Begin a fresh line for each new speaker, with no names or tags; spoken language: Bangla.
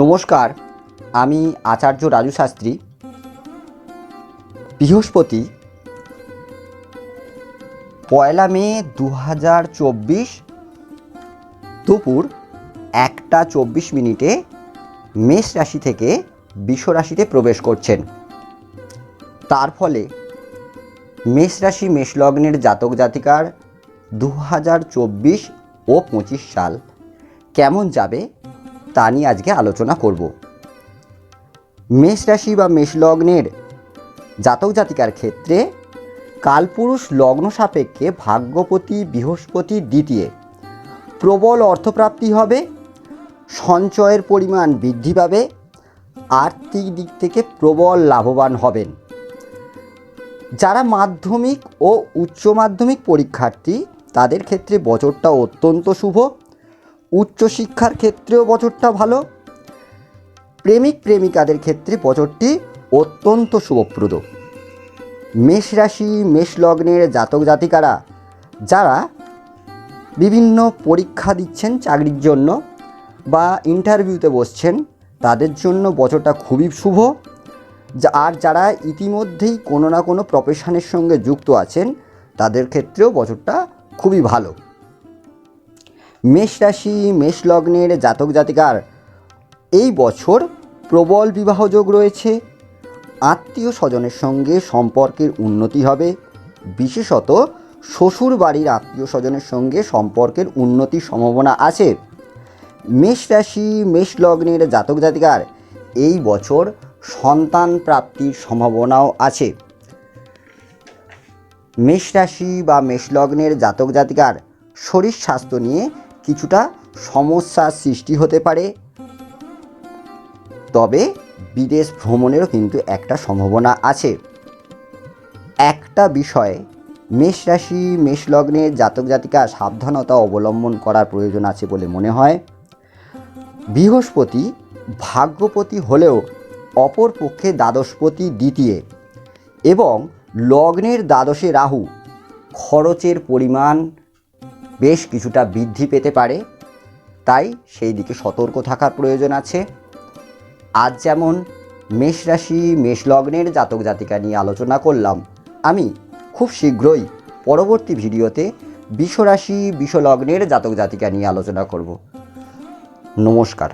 নমস্কার, আমি আচার্য রাজু শাস্ত্রী। বৃহস্পতি 1 মে 2024 দুপুর 1:24 মেষ রাশি থেকে বৃষ রাশিতে প্রবেশ করছেন। তার ফলে মেষ রাশি মেষ লগ্নের জাতক জাতিকার 2024 ও 25 সাল কেমন যাবে তা নিয়ে আজকে আলোচনা করব। মেষ রাশি বা মেষ লগ্নের জাতক জাতিকার ক্ষেত্রে কালপুরুষ লগ্ন সাপেক্ষে ভাগ্যপতি বৃহস্পতি দ্বিতীয় প্রবল অর্থপ্রাপ্তি হবে, সঞ্চয়ের পরিমাণ বৃদ্ধি পাবে, আর্থিক দিক থেকে প্রবল লাভবান হবেন। যারা মাধ্যমিক ও উচ্চ মাধ্যমিক পরীক্ষার্থী তাদের ক্ষেত্রে বছরটা অত্যন্ত শুভ। উচ্চশিক্ষার ক্ষেত্রেও বছরটা ভালো। প্রেমিক প্রেমিকাদের ক্ষেত্রে বছরটি অত্যন্ত শুভপ্রদ। মেষ রাশি মেষ লগ্নের জাতক জাতিকারা যারা বিভিন্ন পরীক্ষা দিচ্ছেন চাকরির জন্য বা ইন্টারভিউতে বসছেন তাদের জন্য বছরটা খুবই শুভ। আর যারা ইতিমধ্যেই কোনো না কোনো প্রফেশনের সঙ্গে যুক্ত আছেন তাদের ক্ষেত্রেও বছরটা খুবই ভালো। মেষ রাশি মেষ লগ্নের জাতক জাতিকার এই বছর প্রবল বিবাহযোগ রয়েছে। আত্মীয় স্বজনের সঙ্গে সম্পর্কের উন্নতি হবে, বিশেষত শ্বশুর বাড়ির আত্মীয় স্বজনের সঙ্গে সম্পর্কের উন্নতির সম্ভাবনা আছে। মেষ রাশি মেষ লগ্নের জাতক জাতিকার এই বছর সন্তান প্রাপ্তির সম্ভাবনাও আছে। মেষ রাশি বা মেষ লগ্নের জাতক জাতিকার শরীর স্বাস্থ্য নিয়ে কিছুটা সমস্যার সৃষ্টি হতে পারে, তবে বিদেশ ভ্রমণেরও কিন্তু একটা সম্ভাবনা আছে। একটা বিষয়ে মেষ রাশি মেষ লগ্নের জাতক জাতিকা সাবধানতা অবলম্বন করার প্রয়োজন আছে বলে মনে হয়। বৃহস্পতি ভাগ্যপতি হলেও অপরপক্ষে দ্বাদশপতি দ্বিতীয় এবং লগ্নের দ্বাদশে রাহু খরচের পরিমাণ বেশ কিছুটা বৃদ্ধি পেতে পারে, তাই সেই দিকে সতর্ক থাকার প্রয়োজন আছে। আজ যেমন মেষ রাশি মেষ লগ্নের জাতক জাতিকা নিয়ে আলোচনা করলাম, আমি খুব শীঘ্রই পরবর্তী ভিডিওতে বৃষ রাশি বৃষ লগ্নের জাতক জাতিকা নিয়ে আলোচনা করব। নমস্কার।